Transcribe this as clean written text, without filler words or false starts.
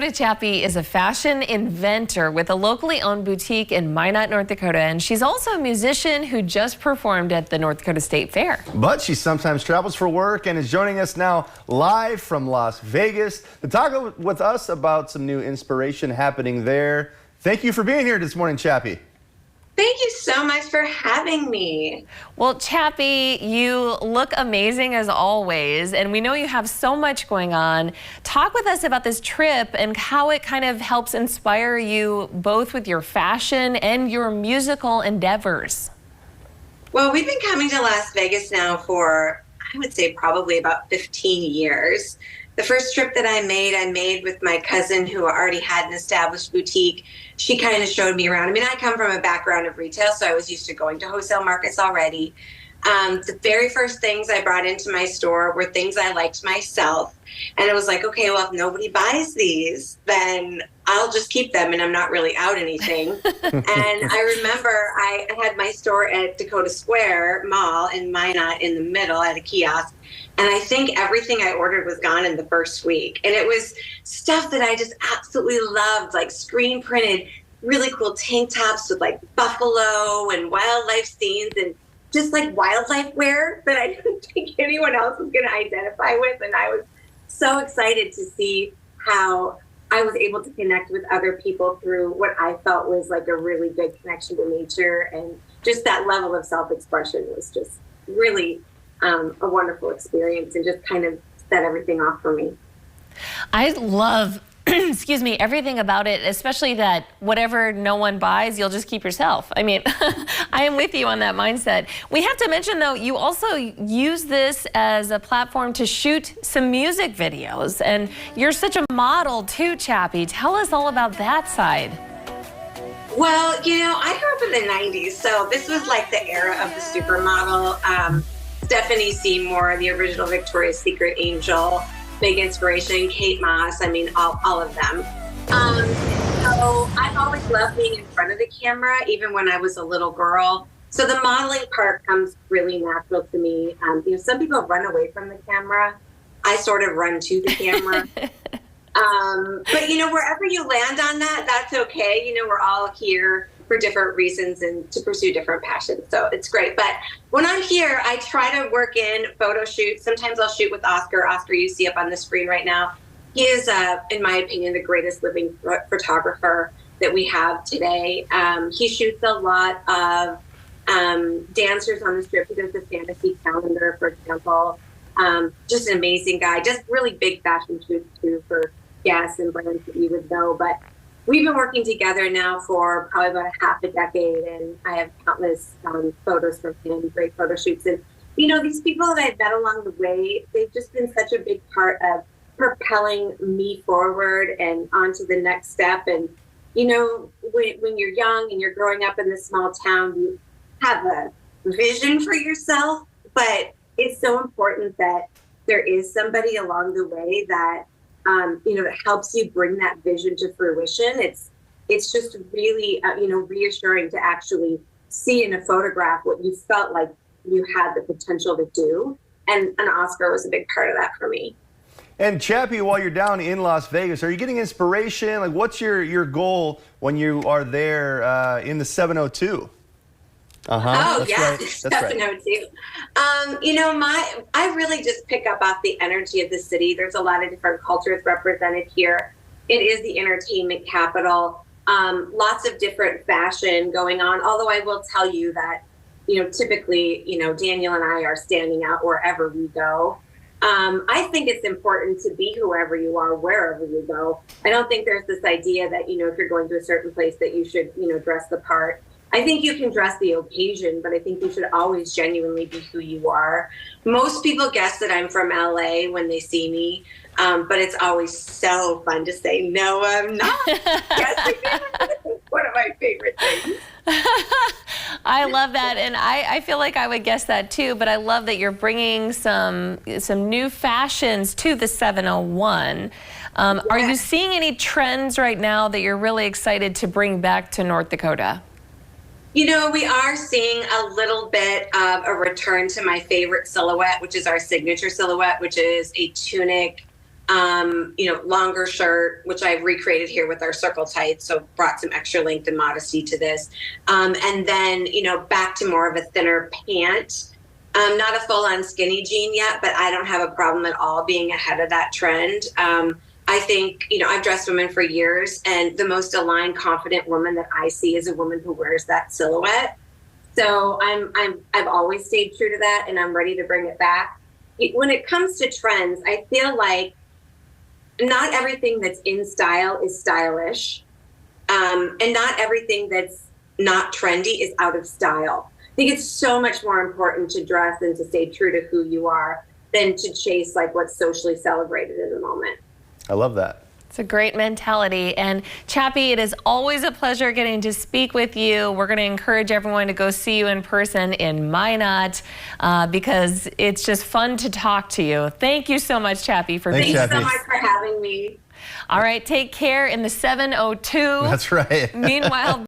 Dakota Chappy is a fashion inventor with a locally owned boutique in Minot, North Dakota, and she's also a musician who just performed at the North Dakota State Fair. But she sometimes travels for work and is joining us now live from Las Vegas to talk with us about some new inspiration happening there. Thank you for being here this morning, Chappy. Thank you so much for having me. Well, Chappy, you look amazing as always, and we know you have so much going on. Talk with us about this trip and how it kind of helps inspire you both with your fashion and your musical endeavors. Well, we've been coming to Las Vegas now for, I would say, probably about 15 years. The first trip that I made with my cousin who already had an established boutique. She kind of showed me around. I mean, I come from a background of retail, so I was used to going to wholesale markets already. The very first things I brought into my store were things I liked myself. And it was like, okay, well, if nobody buys these, then I'll just keep them and I'm not really out anything. And I remember I had my store at Dakota Square Mall in Minot in the middle at a kiosk. And I think everything I ordered was gone in the first week. And it was stuff that I just absolutely loved, like screen printed, really cool tank tops with like buffalo and wildlife scenes and just like wildlife wear that I didn't think anyone else was going to identify with. And I was so excited to see how I was able to connect with other people through what I felt was like a really good connection to nature. And just that level of self-expression was just really a wonderful experience and just kind of set everything off for me. I love, excuse me, everything about it, especially that whatever no one buys, you'll just keep yourself. I mean, I am with you on that mindset. We have to mention, though, you also use this as a platform to shoot some music videos, and you're such a model, too, Chappy. Tell us all about that side. Well, you know, I grew up in the 90s, so this was like the era of the supermodel. Stephanie Seymour, the original Victoria's Secret angel, big inspiration, Kate Moss, I mean, all of them. So I've always loved being in front of the camera, even when I was a little girl. So the modeling part comes really natural to me. You know, some people run away from the camera. I sort of run to the camera. But, you know, wherever you land on that, that's okay. You know, we're all here for different reasons and to pursue different passions. So it's great. But when I'm here, I try to work in photo shoots. Sometimes I'll shoot with Oscar. Oscar, you see up on the screen right now. He is, in my opinion, the greatest living photographer that we have today. He shoots a lot of dancers on the strip. He does the fantasy calendar, for example. Just an amazing guy. Does really big fashion shoots, too, for guests and brands that you would know. But we've been working together now for probably about half a decade, and I have countless photos from him, great photo shoots. And, you know, these people that I've met along the way, they've just been such a big part of propelling me forward and onto the next step. And, you know, when you're young and you're growing up in this small town, you have a vision for yourself, but it's so important that there is somebody along the way that you know, it helps you bring that vision to fruition. It's just really, you know, reassuring to actually see in a photograph what you felt like you had the potential to do. And Oscar was a big part of that for me. And Chappy, while you're down in Las Vegas, are you getting inspiration? Like, what's your goal when you are there in the 702? Oh, yeah, right. That's 702. Right. You know, I really just pick up off the energy of the city. There's a lot of different cultures represented here. It is the entertainment capital. Lots of different fashion going on. Although I will tell you that, you know, typically, you know, Daniel and I are standing out wherever we go. I think it's important to be whoever you are, wherever you go. I don't think there's this idea that, you know, if you're going to a certain place that you should, you know, dress the part. I think you can dress the occasion, but I think you should always genuinely be who you are. Most people guess that I'm from LA when they see me, but it's always so fun to say, no, I'm not. It's one of my favorite things. I love that, and I feel like I would guess that too, but I love that you're bringing some new fashions to the 701. Are you seeing any trends right now that you're really excited to bring back to North Dakota? You know, we are seeing a little bit of a return to my favorite silhouette, which is our signature silhouette, which is a tunic longer shirt, which I've recreated here with our circle tights. So brought some extra length and modesty to this. And then, back to more of a thinner pant. Not a full-on skinny jean yet, but I don't have a problem at all being ahead of that trend. I think, I've dressed women for years, and the most aligned, confident woman that I see is a woman who wears that silhouette. So I've always stayed true to that, and I'm ready to bring it back. When it comes to trends, I feel like not everything that's in style is stylish, and not everything that's not trendy is out of style. I think it's so much more important to dress and to stay true to who you are than to chase like what's socially celebrated in the moment. I love that. It's a great mentality. And Chappy, it is always a pleasure getting to speak with you. We're going to encourage everyone to go see you in person in Minot because it's just fun to talk to you. Thank you so much, Chappy, for being here. Thanks so much for having me. All right, take care in the 702. That's right. Meanwhile,